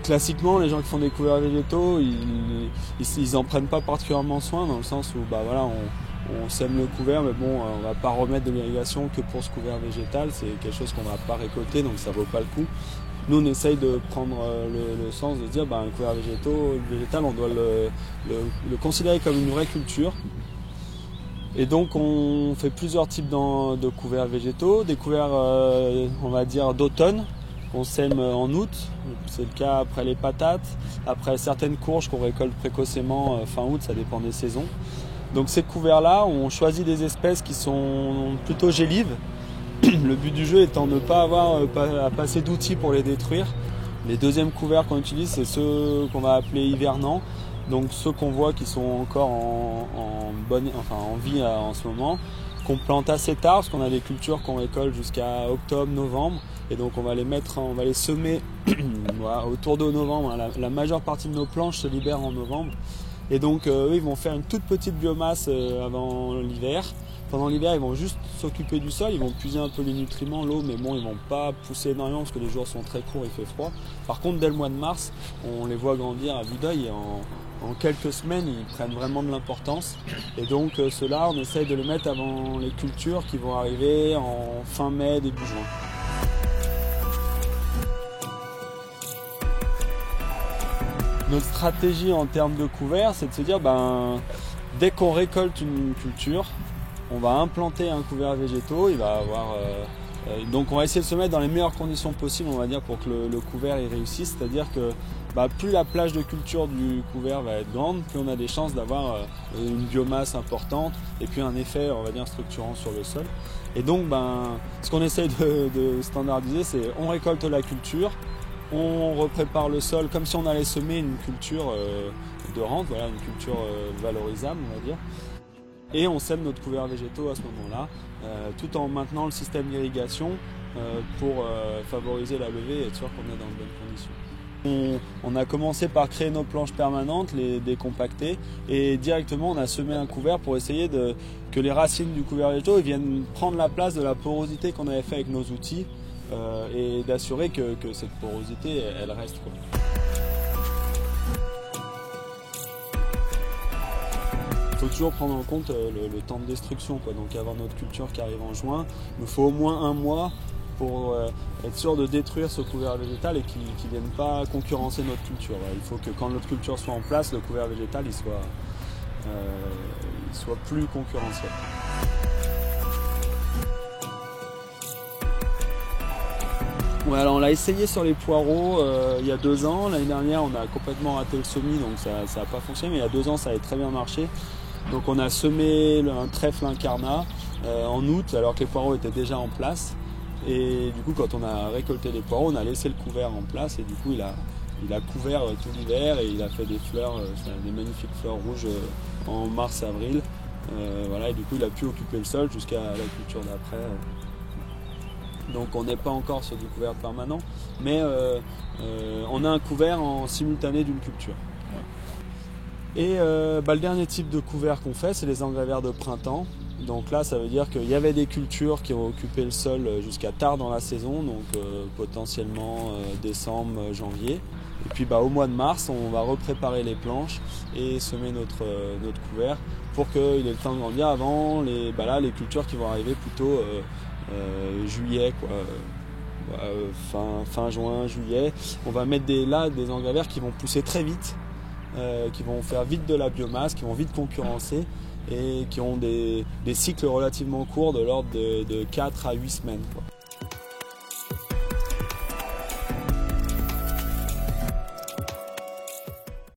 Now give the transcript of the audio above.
classiquement, les gens qui font des couverts végétaux, ils en prennent pas particulièrement soin, dans le sens où bah voilà, on sème le couvert, mais bon, on va pas remettre de l'irrigation que pour ce couvert végétal. C'est quelque chose qu'on va pas récolter, donc ça vaut pas le coup. Nous, on essaye de prendre le sens de dire, bah, un couvert végétal, on doit le considérer comme une vraie culture. Et donc on fait plusieurs types de couverts végétaux, des couverts on va dire d'automne qu'on sème en août, c'est le cas après les patates, après certaines courges qu'on récolte précocement fin août, ça dépend des saisons. Donc ces couverts là, on choisit des espèces qui sont plutôt gélives, le but du jeu étant de ne pas avoir à passer d'outils pour les détruire. Les deuxièmes couverts qu'on utilise, c'est ceux qu'on va appeler hivernants. Donc ceux qu'on voit qui sont encore en vie en ce moment, qu'on plante assez tard parce qu'on a des cultures qu'on récolte jusqu'à octobre, novembre, et donc on va les semer voilà, autour de novembre. La majeure partie de nos planches se libère en novembre, et donc eux ils vont faire une toute petite biomasse avant l'hiver. Pendant l'hiver, ils vont juste s'occuper du sol, ils vont puiser un peu les nutriments, l'eau, mais bon, ils vont pas pousser énormément parce que les jours sont très courts, il fait froid. Par contre, dès le mois de mars, on les voit grandir à vue d'œil et en quelques semaines, ils prennent vraiment de l'importance. Et donc, ceux-là, on essaye de les mettre avant les cultures qui vont arriver en fin mai, début juin. Notre stratégie en termes de couvert, c'est de se dire, dès qu'on récolte une culture, on va implanter un couvert végétaux, il va avoir donc on va essayer de se mettre dans les meilleures conditions possibles, on va dire, pour que le couvert y réussisse, c'est-à-dire que plus la plage de culture du couvert va être grande, plus on a des chances d'avoir une biomasse importante et puis un effet, on va dire, structurant sur le sol. Et donc ce qu'on essaye de standardiser, c'est on récolte la culture, on reprépare le sol comme si on allait semer une culture de rente, voilà, une culture valorisable, on va dire. Et on sème notre couvert végétaux à ce moment-là, tout en maintenant le système d'irrigation pour favoriser la levée et être sûr qu'on est dans de bonnes conditions. On a commencé par créer nos planches permanentes, les décompacter, et directement on a semé un couvert pour essayer que les racines du couvert végétaux viennent prendre la place de la porosité qu'on avait fait avec nos outils et d'assurer que cette porosité elle reste, quoi. Il faut toujours prendre en compte le temps de destruction, quoi. Donc avant notre culture qui arrive en juin, il nous faut au moins un mois pour être sûr de détruire ce couvert végétal et qu'il ne vienne pas concurrencer notre culture. Il faut que quand notre culture soit en place, le couvert végétal il soit plus concurrentiel. Ouais, alors on l'a essayé sur les poireaux il y a 2 ans. L'année dernière, on a complètement raté le semis, donc ça n'a pas fonctionné. Mais il y a 2 ans, ça avait très bien marché. Donc on a semé un trèfle incarnat en août, alors que les poireaux étaient déjà en place. Et du coup, quand on a récolté les poireaux, on a laissé le couvert en place. Et du coup, il a couvert tout l'hiver et il a fait des fleurs, des magnifiques fleurs rouges en mars-avril. Voilà, et du coup, il a pu occuper le sol jusqu'à la culture d'après. Donc on n'est pas encore sur du couvert permanent, mais on a un couvert en simultané d'une culture. Et le dernier type de couvert qu'on fait, c'est les engrais verts de printemps. Donc là, ça veut dire qu'il y avait des cultures qui ont occupé le sol jusqu'à tard dans la saison, donc potentiellement décembre, janvier. Et puis au mois de mars, on va repréparer les planches et semer notre couvert pour qu'il ait le temps de grandir avant les cultures qui vont arriver plutôt juillet, quoi. Fin juin, juillet. On va mettre des engrais verts qui vont pousser très vite, qui vont faire vite de la biomasse, qui vont vite concurrencer et qui ont des cycles relativement courts de l'ordre de 4 à 8 semaines, quoi.